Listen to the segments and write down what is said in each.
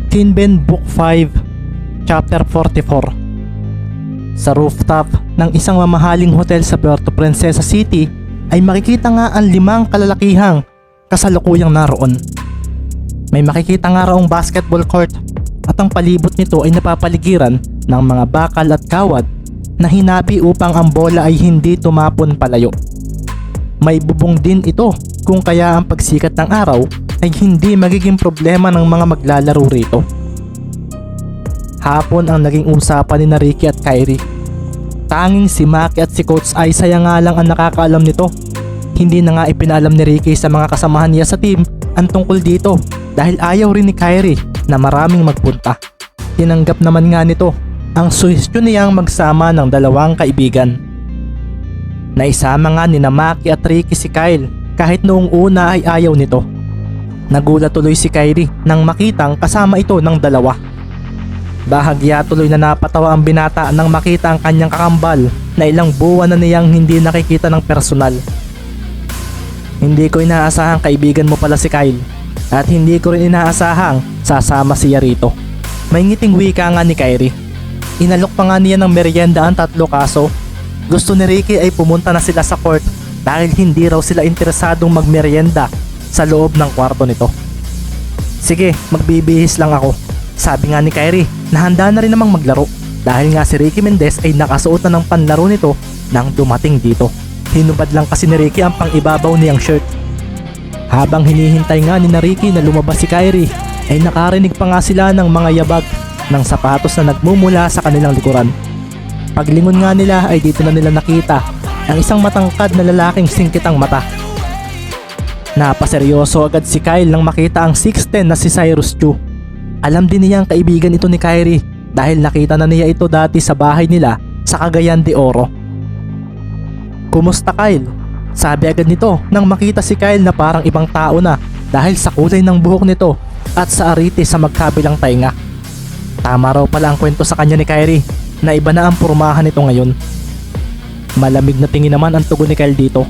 Tinben Book 5, Chapter 44. Sa rooftop ng isang mamahaling hotel sa Puerto Princesa City ay makikita nga ang 5 kalalakihang kasalukuyang naroon. May makikita nga raong basketball court at ang palibot nito ay napapaligiran ng mga bakal at kawad na hinabi upang ang bola ay hindi tumapon palayo. May bubong din ito kung kaya ang pagsikat ng araw ay hindi magiging problema ng mga maglalaro rito. Hapon ang naging usapan ni Ricky at Kyrie. Tanging si Maki at si Coach Isaiah nga lang ang nakakaalam nito. Hindi na nga ipinaalam ni Ricky sa mga kasamahan niya sa team ang tungkol dito dahil ayaw rin ni Kyrie na maraming magpunta. Tinanggap naman nga nito ang suhestyon niyang magsama ng 2 kaibigan. Naisama nga ni Maki at Ricky si Kyle kahit noong una ay ayaw nito. Nagulat tuloy si Kyrie nang makitang kasama ito ng 2. Bahagya tuloy na napatawa ang binata nang makita ang kanyang kakambal na ilang buwan na niyang hindi nakikita ng personal. Hindi ko inaasahang kaibigan mo pala si Kyle at hindi ko rin inaasahang sasama siya rito. May ngiting wika nga ni Kyrie. Inalok pa nga niya ng merienda ang 3 kaso gusto ni Ricky ay pumunta na sila sa court dahil hindi raw sila interesadong magmerienda sa loob ng kwarto nito. Sige, magbibihis lang ako. Sabi nga ni Kyrie na handa na rin namang maglaro dahil nga si Ricky Mendez ay nakasuot na ng panlaro nito nang dumating dito. Hinubad lang kasi ni Ricky ang pangibabaw niyang shirt. Habang hinihintay nga ni Ricky na lumabas si Kyrie ay nakarinig pa nga sila ng mga yabag ng sapatos na nagmumula sa kanilang likuran. Paglingon nga nila ay dito na nila nakita ang isang matangkad na lalaking singkit ang mata. Napaseryoso agad si Kyle nang makita ang 6'10" na si Cyrus Chu. Alam din niya ang kaibigan ito ni Kyrie dahil nakita na niya ito dati sa bahay nila sa Cagayan de Oro. Kumusta Kyle? Sabi agad nito nang makita si Kyle na parang ibang tao na dahil sa kulay ng buhok nito at sa arite sa magkabilang tainga. Tama raw pala ang kwento sa kanya ni Kyrie na iba na ang pormahan nito ngayon. Malamig na tingin naman ang tugon ni Kyle dito.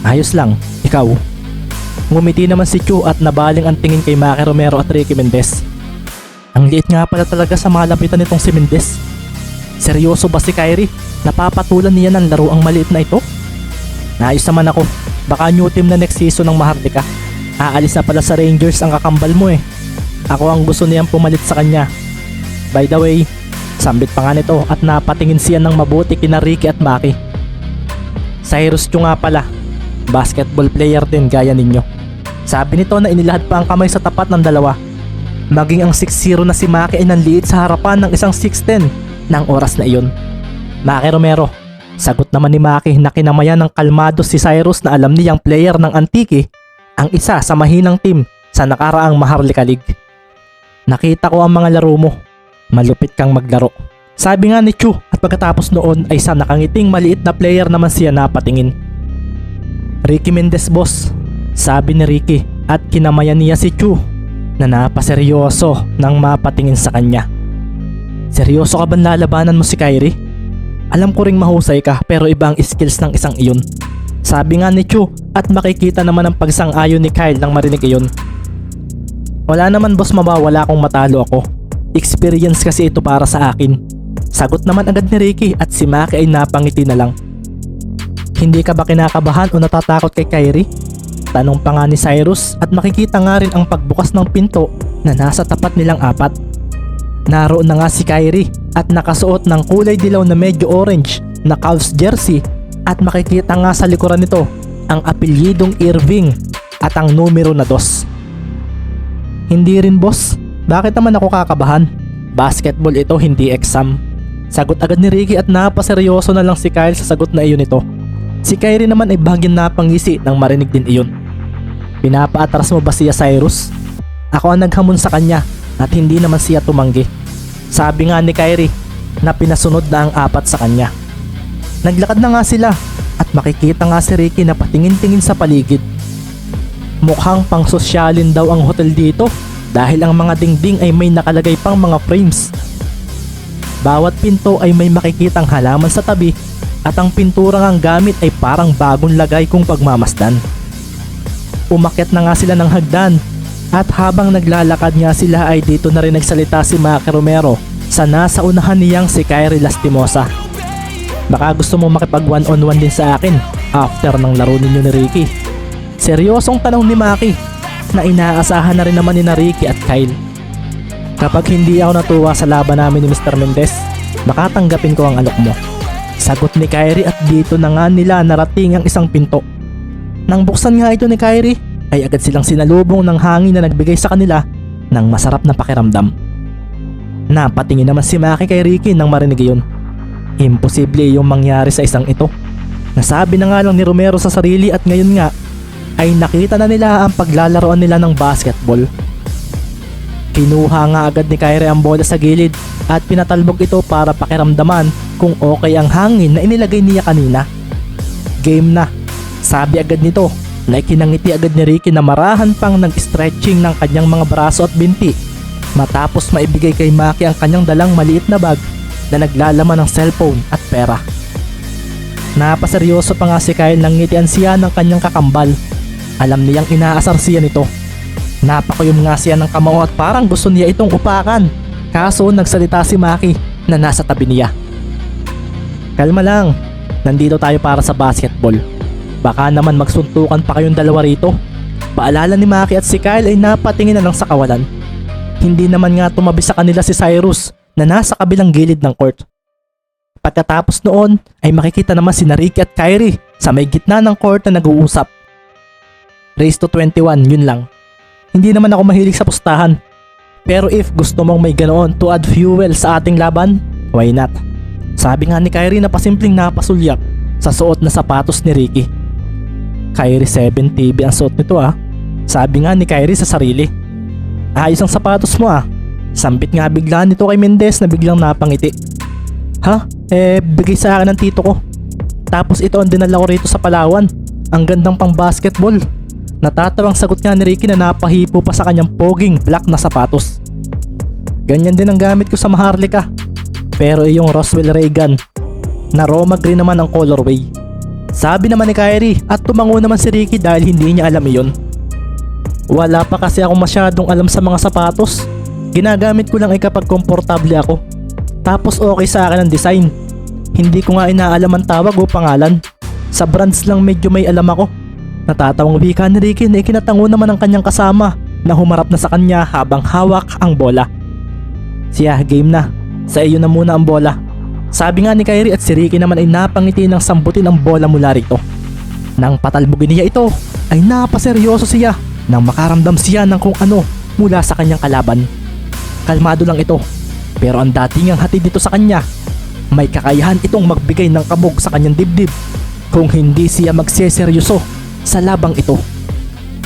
Ayos lang, ikaw? Ngumiti naman si Chu at nabaling ang tingin kay Maki Romero at Ricky Mendez. Ang liit nga pala talaga sa mga lapitan nitong si Mendez. Seryoso ba si Kyrie? Napapatulan niya ng laro ang maliit na ito? Naayos naman ako. Baka new team na next season ng Maharlika. Aalis na pala sa Rangers ang kakambal mo eh. Ako ang gusto niyang pumalit sa kanya. By the way, sambit pa nga nito at napatingin siya ng mabuti kina Ricky at Maki. Cyrus Chu nga pala. Basketball player din gaya ninyo. Sabi nito na inilahad pa ang kamay sa tapat ng 2. Maging ang 6'0" na si Maki ay nanliit sa harapan ng isang 6'10" ng oras na iyon. Maki Romero. Sagot naman ni Maki na kinamayan ng kalmado si Cyrus na alam niyang player ng Antique ang isa sa mahinang team sa nakaraang Maharlika League. Nakita ko ang mga laro mo. Malupit kang maglaro. Sabi nga ni Chu at pagkatapos noon ay sa nakangiting maliit na player naman siya napatingin. Ricky Mendez boss, sabi ni Ricky at kinamayan niya si Chu na napaseryoso nang mapatingin sa kanya. Seryoso ka ba lalabanan mo si Kyrie? Alam ko ring mahusay ka pero iba ang skills ng isang iyon. Sabi nga ni Chu at makikita naman ang pagsang-ayon ni Kyle nang marinig iyon. Wala naman boss mawawala kung matalo ako. Experience kasi ito para sa akin. Sagot naman agad ni Ricky at si Maki ay napangiti na lang. Hindi ka ba kinakabahan o natatakot kay Kyrie? Tanong pa nga ni Cyrus at makikita nga rin ang pagbukas ng pinto na nasa tapat nilang 4. Naroon na nga si Kyrie at nakasuot ng kulay dilaw na medyo orange na Cavs jersey at makikita nga sa likuran nito ang apelyidong Irving at ang numero na 2. Hindi rin boss, bakit naman ako kakabahan? Basketball ito, hindi exam. Sagot agad ni Ricky at napaseryoso na lang si Kyle sa sagot na iyon nito. Si Kyrie naman ay bagyang napangisi nang marinig din iyon. Pinapaatras mo ba siya Cyrus? Ako ang naghamon sa kanya at hindi naman siya tumanggi. Sabi nga ni Kyrie na pinasunod na ang 4 sa kanya. Naglakad na nga sila at makikita nga si Ricky na patingin-tingin sa paligid. Mukhang pang sosyalin daw ang hotel dito dahil ang mga dingding ay may nakalagay pang mga frames. Bawat pinto ay may makikitang halaman sa tabi at ang pinturang ang gamit ay parang bagong lagay kung pagmamasdan. Umakyat na nga sila ng hagdan At habang naglalakad nga sila ay dito na rin nagsalita si Maki Romero sa nasa unahan niyang si Kyrie Lastimosa. Baka gusto mo makipag one-on-one din sa akin after ng laro ninyo ni Ricky. Seryosong tanong ni Maki na inaasahan na rin naman ni na Ricky at Kyle. Kapag hindi ako natuwa sa laban namin ni Mr. Mendez, baka tanggapin ko ang alok mo. Sagot ni Kyrie at dito na nga nila narating ang isang pinto. Nang buksan nga ito ni Kyrie, ay agad silang sinalubong ng hangin na nagbigay sa kanila ng masarap na pakiramdam. Napatingin naman si Maki kay Ricky nang marinig iyon. Imposible yung mangyari sa isang ito. Nasabi na nga lang ni Romero sa sarili at ngayon nga ay nakita na nila ang paglalaroan nila ng basketball. Kinuha nga agad ni Kyrie ang bola sa gilid at pinatalbog ito para pakiramdaman kung okay ang hangin na inilagay niya kanina. Game na. Sabi agad nito na ikinangiti agad ni Ricky na marahan pang nag-stretching ng kanyang mga braso at binti matapos maibigay kay Maki ang kanyang dalang maliit na bag na naglalaman ng cellphone at pera. Napaseryoso pa nga si Kyle nang ngitian siya ng kanyang kakambal. Alam niyang inaasar siya nito. Napakuyom nga siya ng kamao at parang gusto niya itong upakan. Kaso nagsalita si Maki na nasa tabi niya. Kalma lang, nandito tayo para sa basketball. Baka naman magsuntukan pa kayong dalawa rito. Paalala ni Maki at si Kyle ay napatingin na lang sa kawalan. Hindi naman nga tumabi sa kanila si Cyrus na nasa kabilang gilid ng court. Pagkatapos noon ay makikita naman si Ricky at Kyrie sa may gitna ng court na nag-uusap. Race to 21, yun lang. Hindi naman ako mahilig sa pustahan. Pero if gusto mong may ganoon to add fuel sa ating laban, why not? Sabi nga ni Kyrie na pasimpleng napasulyak sa suot na sapatos ni Ricky. Kyrie 7 TV ang suot nito ah. Sabi nga ni Kyrie sa sarili. Ayos ang sapatos mo ah. Sambit nga bigla nito kay Mendez na biglang napangiti. Ha? Bigay sa akin ng tito ko. Tapos ito ang dinala ko rito sa Palawan. Ang gandang pang basketball. Natatawang sagot nga ni Ricky na napahipo pa sa kanyang poging black na sapatos. Ganyan din ang gamit ko sa Maharlika. Pero iyong Roswell Reagan na Roma green naman ang colorway. Sabi naman ni Kyrie at tumango naman si Ricky dahil hindi niya alam iyon. Wala pa kasi ako masyadong alam sa mga sapatos. Ginagamit ko lang kapag komportable ako. Tapos okay sa akin ang design. Hindi ko nga inaalam ang tawag o pangalan. Sa brands lang medyo may alam ako. Natatawang wika ni Ricky na ikinatango naman ang kanyang kasama na humarap na sa kanya habang hawak ang bola. Siya, game na. Sa iyo na muna ang bola. Sabi nga ni Kyrie at si Ricky naman ay napangiti ng sambutin ang bola mula rito. Nang patalbogin niya ito, ay napaseryoso siya nang makaramdam siya ng kung ano mula sa kanyang kalaban. Kalmado lang ito, pero ang datingang hatid nito sa kanya, may kakayahan itong magbigay ng kabog sa kanyang dibdib kung hindi siya magseseryoso sa labang ito.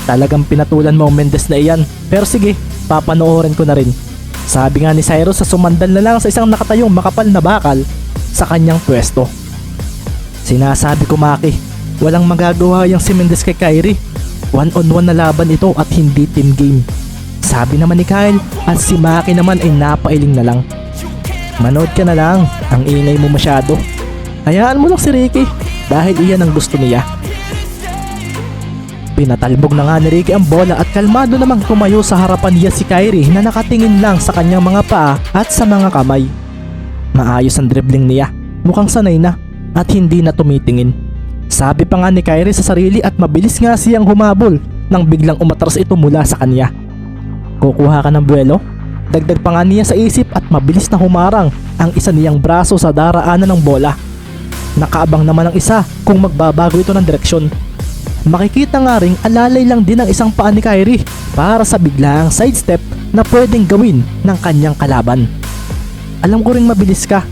Talagang pinatulan mo ang Mendez na iyan, pero sige, papanoorin ko na rin. Sabi nga ni Cyrus sa sumandal na lang sa isang nakatayong makapal na bakal sa kanyang pwesto. Sinasabi ko Maki, walang magagawa yung si Mendez kay Kyrie. One-on-one na laban ito at hindi team game. Sabi naman ni Kyle at si Maki naman ay napailing na lang. Manood ka na lang, ang ingay mo masyado. Hayaan mo lang si Ricky dahil iyan ang gusto niya. Pinatalbog na nga ni Ricky ang bola at kalmado namang tumayo sa harapan niya si Kyrie na nakatingin lang sa kanyang mga paa at sa mga kamay. Maayos ang dribbling niya, mukhang sanay na at hindi na tumitingin. Sabi pa nga ni Kyrie sa sarili at mabilis nga siyang humabol nang biglang umatras ito mula sa kanya. Kukuha ka ng buwelo? Dagdag pa nga niya sa isip at mabilis na humarang ang isa niyang braso sa daraanan ng bola. Nakaabang naman ang isa kung magbabago ito ng direksyon. Makikita nga ring alalay lang din ang isang paa ni Kyrie para sa biglaang sidestep na pwedeng gawin ng kanyang kalaban. Alam ko ring mabilis ka,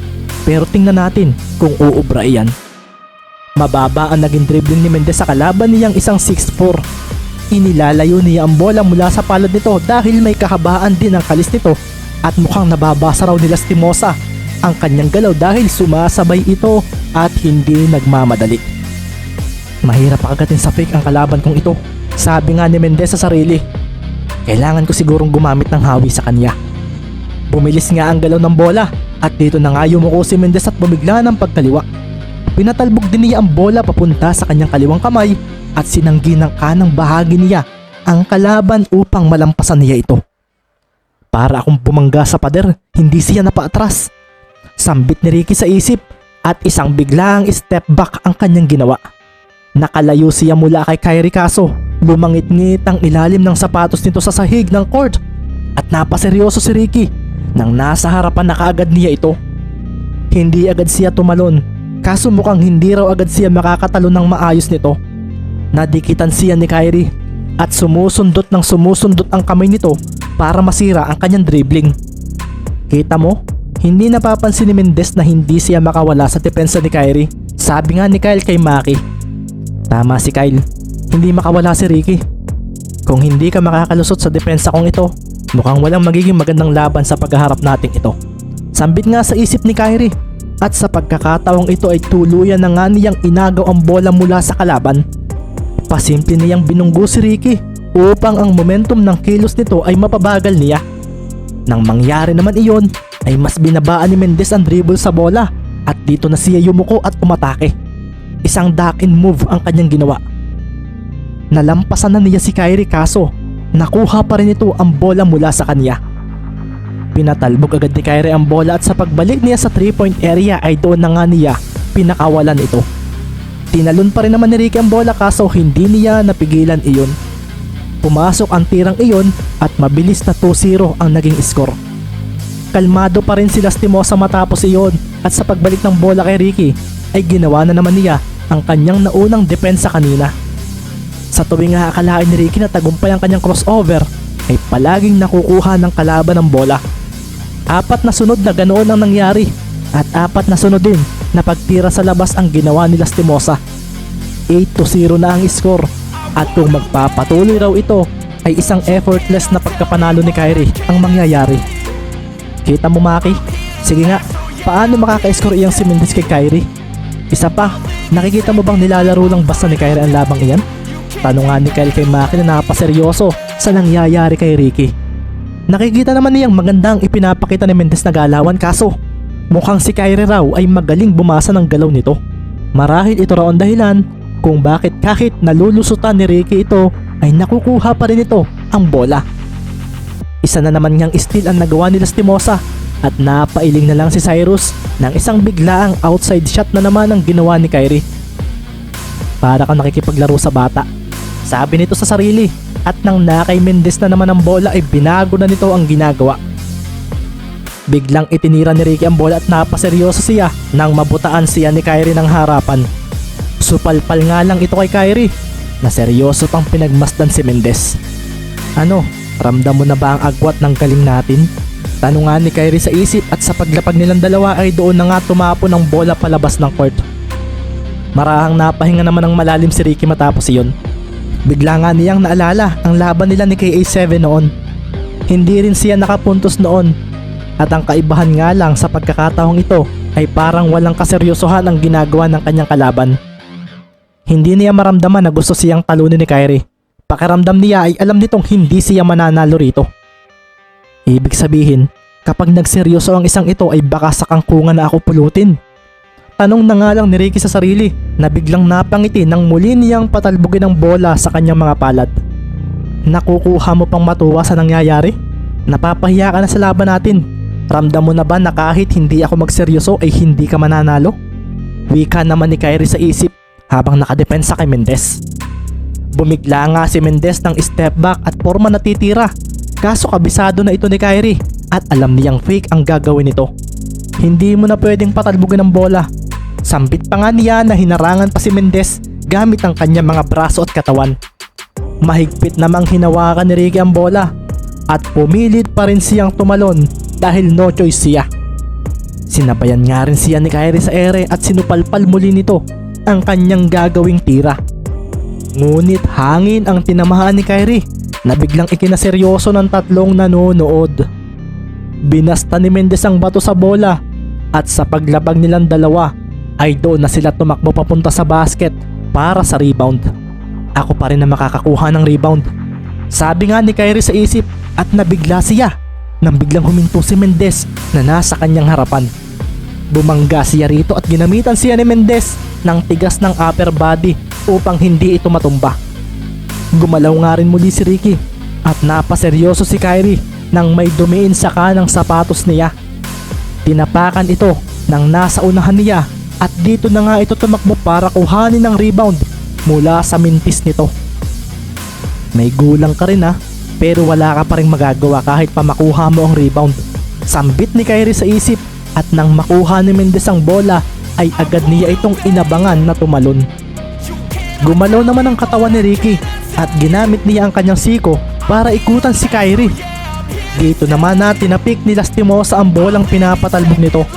pero tingnan natin kung uubra iyan. Mababa ang naging dribbling ni Mendez sa kalaban niyang isang 6'4". Inilalayo niya ang bola mula sa palad nito dahil may kahabaan din ang kalis nito at mukhang nababasa raw ni Lastimosa ang kanyang galaw dahil sumasabay ito at hindi nagmamadali. Mahirap pakagatin sa fake ang kalaban kong ito. Sabi nga ni Mendez sa sarili. Kailangan ko sigurong gumamit ng hawi sa kanya. Bumilis nga ang galaw ng bola at dito na nga yumuko si Mendez at bumigla ng pagkaliwa. Pinatalbog din niya ang bola papunta sa kanyang kaliwang kamay at sinanggi ng kanang bahagi niya ang kalaban upang malampasan niya ito. Para akong bumangga sa pader, hindi siya napaatras. Sambit ni Ricky sa isip at isang biglaang step back ang kanyang ginawa. Nakalayo siya mula kay Kyrie kaso lumangit-ngit ang ilalim ng sapatos nito sa sahig ng court at napaseryoso si Ricky nang nasa harapan na kaagad niya ito. Hindi agad siya tumalon kaso mukhang hindi raw agad siya makakatalo ng maayos nito. Nadikitan siya ni Kyrie at sumusundot ang kamay nito para masira ang kanyang dribbling. Kita mo, hindi napapansin ni Mendez na hindi siya makawala sa depensa ni Kyrie. Sabi nga ni Kyle kay Maki, tama si Kyle, hindi makawala si Ricky. Kung hindi ka makakalusot sa depensa kong ito, mukhang walang magiging magandang laban sa paghaharap nating ito. Sambit nga sa isip ni Kyrie at sa pagkakataong ito ay tuluyan na nga niyang inagaw ang bola mula sa kalaban. Pasimple niyang binunggo si Ricky upang ang momentum ng kilos nito ay mapabagal niya. Nang mangyari naman iyon ay mas binabaan ni Mendez ang dribble sa bola at dito na siya yumuko at umatake. Isang duck in move ang kanyang ginawa. Nalampasan na niya si Kyrie kaso nakuha pa rin ito ang bola mula sa kanya. Pinatalbog agad ni Kyrie ang bola at sa pagbalik niya sa 3-point area ay doon na nga niya pinakawalan ito. Tinalon pa rin naman ni Ricky ang bola kaso hindi niya napigilan iyon. Pumasok ang tirang iyon at mabilis na 2-0 ang naging score. Kalmado pa rin si Lastimosa matapos iyon at sa pagbalik ng bola kay Ricky ay ginawa na naman niya ang kanyang naunang depensa kanina. Sa tuwing akalain ni Ricky na tagumpay ang kanyang crossover ay palaging nakukuha ng kalaban ng bola. 4 na sunod na ganoon ang nangyari at 4 na sunod din na pagtira sa labas ang ginawa ni Lastimosa. 8-0 na ang score at kung magpapatuloy raw ito ay isang effortless na pagkapanalo ni Kyrie ang mangyayari. Kita mo Maki? Sige nga, paano makaka-score iyang si Mendez kay Kyrie? Isa pa, nakikita mo bang nilalaro lang basta ni Kyrie ang labang iyan? Tanong nga ni Kyle kay Maki na napaseryoso sa nangyayari kay Ricky. Nakikita naman niyang magandang ipinapakita ni Mendez na galawan kaso mukhang si Kyrie raw ay magaling bumasa ng galaw nito. Marahil ito raw ang dahilan kung bakit kahit nalulusutan ni Ricky ito ay nakukuha pa rin ito ang bola. Isa na naman niyang steal ang nagawa ni Lastimosa at napailing na lang si Cyrus ng isang biglaang outside shot na naman ang ginawa ni Kyrie. Para kang nakikipaglaro sa bata, sabi nito sa sarili at nang nakay Mendez na naman ang bola ay binago na nito ang ginagawa. Biglang itinira ni Ricky ang bola at napaseryoso siya nang mabutaan siya ni Kyrie ng harapan. Supalpal nga lang ito kay Kyrie na seryoso pang pinagmasdan si Mendez. Ano, ramdam mo na ba ang agwat ng galing natin? Tanungan ni Kyrie sa isip at sa paglapag nilang dalawa ay doon na nga tumapon ang bola palabas ng court. Marahang napahinga naman ng malalim si Ricky matapos iyon. Bigla nga niyang naalala ang laban nila ni KA7 noon. Hindi rin siya nakapuntos noon at ang kaibahan nga lang sa pagkakataong ito ay parang walang kaseryosohan ang ginagawa ng kanyang kalaban. Hindi niya maramdaman na gusto siyang talunin ni Kyrie. Pakiramdam niya ay alam nitong hindi siya mananalo rito. Ibig sabihin, kapag nagseryoso ang isang ito ay baka sa kangkungan na ako pulutin. Tanong na nga lang ni Ricky sa sarili na biglang napangiti nang muli niyang patalbogin ang bola sa kanyang mga palad. Nakukuha mo pang matuwa sa nangyayari? Napapahiya ka na sa laban natin. Ramdam mo na ba na kahit hindi ako magseryoso ay hindi ka mananalo? Wika naman ni Kyrie sa isip habang nakadepensa kay Mendez. Bumigla nga si Mendez ng step back at forma na titira. Kaso kabisado na ito ni Kyrie at alam niyang fake ang gagawin nito. Hindi mo na pwedeng patalbogin ang bola. Sambit pa nga niya na hinarangan pa si Mendez gamit ang kanyang mga braso at katawan. Mahigpit namang hinawakan ni Ricky ang bola at pumilit pa rin siyang tumalon dahil no choice siya. Sinabayan nga rin siya ni Kyrie sa ere at sinupalpal muli nito ang kanyang gagawing tira. Ngunit hangin ang tinamahan ni Kyrie na biglang ikinaseryoso ng tatlong nanonood. Binasta ni Mendez ang bato sa bola at sa paglabag nilang dalawa ay doon na sila tumakbo papunta sa basket para sa rebound. Ako pa rin na makakakuha ng rebound, sabi nga ni Kyrie sa isip at nabigla siya nang biglang huminto si Mendez na nasa kanyang harapan. Bumangga siya rito at ginamitan siya ni Mendez ng tigas ng upper body upang hindi ito matumba. Gumalaw nga rin muli si Ricky at napaseryoso si Kyrie nang may dumiin sa kanang sapatos niya. Tinapakan ito nang nasa unahan niya at dito na nga ito tumakbo para kuhanin ng rebound mula sa mintis nito. May gulang ka rin ha, pero wala ka pa rin magagawa kahit pa makuha mo ang rebound. Sambit ni Kyrie sa isip at nang makuha ni Mendez ang bola ay agad niya itong inabangan na tumalon. Gumalaw naman ang katawan ni Ricky at ginamit niya ang kanyang siko para ikutan si Kyrie. Dito naman na tinapik ni Lastimosa ang bolang pinapatalbog nito.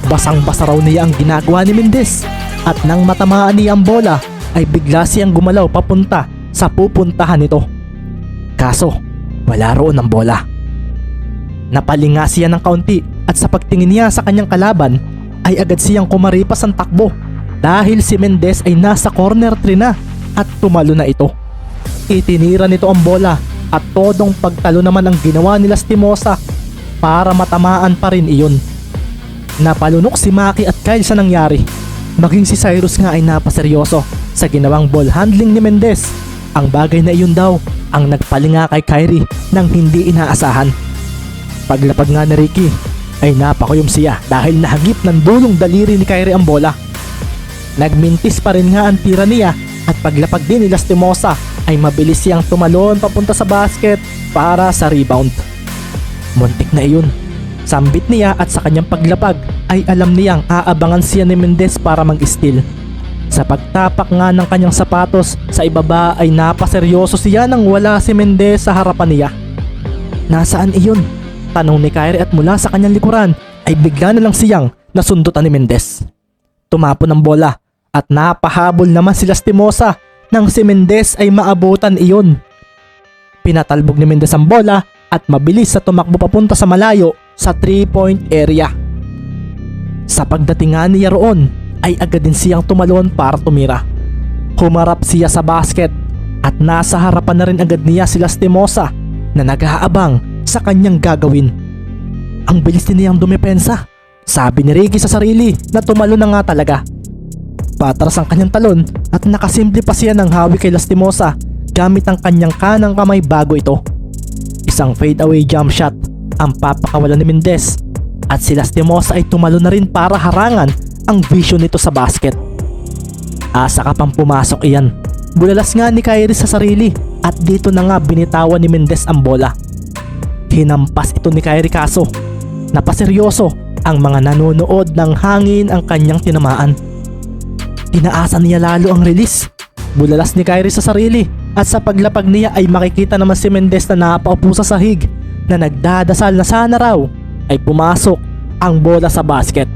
Basang-basa raw niya ang ginagawa ni Mendez at nang matamaan niya ang bola ay bigla siyang gumalaw papunta sa pupuntahan nito. Kaso wala roon ang bola. Napalinga siya ng kaunti at sa pagtingin niya sa kanyang kalaban ay agad siyang kumaripas ang takbo dahil si Mendez ay nasa corner 3 na at tumalo na ito. Itinira nito ang bola at todong pagtalo naman ang ginawa ni Lastimosa para matamaan pa rin iyon. Napalunok si Maki at Kyle sa nangyari. Maging si Cyrus nga ay napaseryoso sa ginawang ball handling ni Mendez. Ang bagay na iyon daw ang nagpalinga kay Kyrie nang hindi inaasahan. Paglapag nga ni Ricky ay napakuyom siya dahil nahagip ng dulong daliri ni Kyrie ang bola. Nagmintis pa rin nga ang tira niya at paglapag din ni Lastimosa ay mabilis siyang tumalon papunta sa basket para sa rebound. Muntik na iyon. Sambit niya at sa kanyang paglapag ay alam niyang aabangan siya ni Mendez para mag-steal. Sa pagtapak nga ng kanyang sapatos sa ibaba ay napaseryoso siya nang wala si Mendez sa harapan niya. Nasaan iyon? Tanong ni Kyrie at mula sa kanyang likuran ay bigla na lang siyang nasundutan ni Mendez. Tumapon ang bola at napahabol naman si Lastimosa nang si Mendez ay maabutan iyon. Pinatalbog ni Mendez ang bola at mabilis sa tumakbo papunta sa malayo sa 3-point area. Sa pagdating nga niya roon ay agad din siyang tumalon para tumira. Humarap siya sa basket at nasa harapan na rin agad niya si Lastimosa na nag-aabang sa kanyang gagawin. Ang bilis din niyang dumepensa. Sabi ni Ricky sa sarili na tumalo na nga talaga. Patras ang kanyang talon at nakasimple pa siya ng hawi kay Lastimosa gamit ang kanyang kanang kamay bago ito. Isang fadeaway jump shot ang papakawalan ni Mendez at si Lastimosa ay tumalo na rin para harangan ang vision nito sa basket. Asa ka pang pumasok iyan. Bulalas nga ni Kyrie sa sarili at dito na nga binitawan ni Mendez ang bola. Hinampas ito ni Kyrie kaso napaseryoso ang mga nanonood ng hangin ang kanyang tinamaan. Inaasan niya lalo ang release. Bulalas ni Kyrie sa sarili at sa paglapag niya ay makikita naman si Mendez na napaupo sa sahig na nagdadasal na sana raw ay pumasok ang bola sa basket.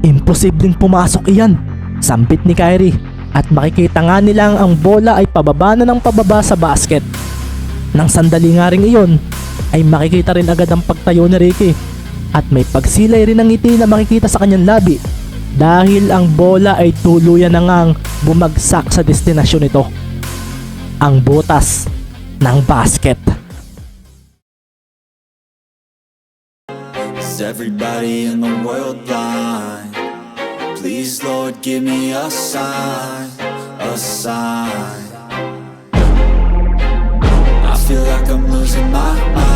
Imposibleng pumasok iyan, sambit ni Kyrie at makikita nga nilang ang bola ay pababa na ng pababa sa basket. Nang sandali nga rin iyon ay makikita rin agad ang pagtayo ni Ricky at may pagsilay rin ng ngiti na makikita sa kanyang labi dahil ang bola ay tuluyan na ngang bumagsak sa destinasyon nito, ang butas ng basket. Is everybody in the world blind? Please Lord give me a sign, a sign. I feel like I'm losing my mind.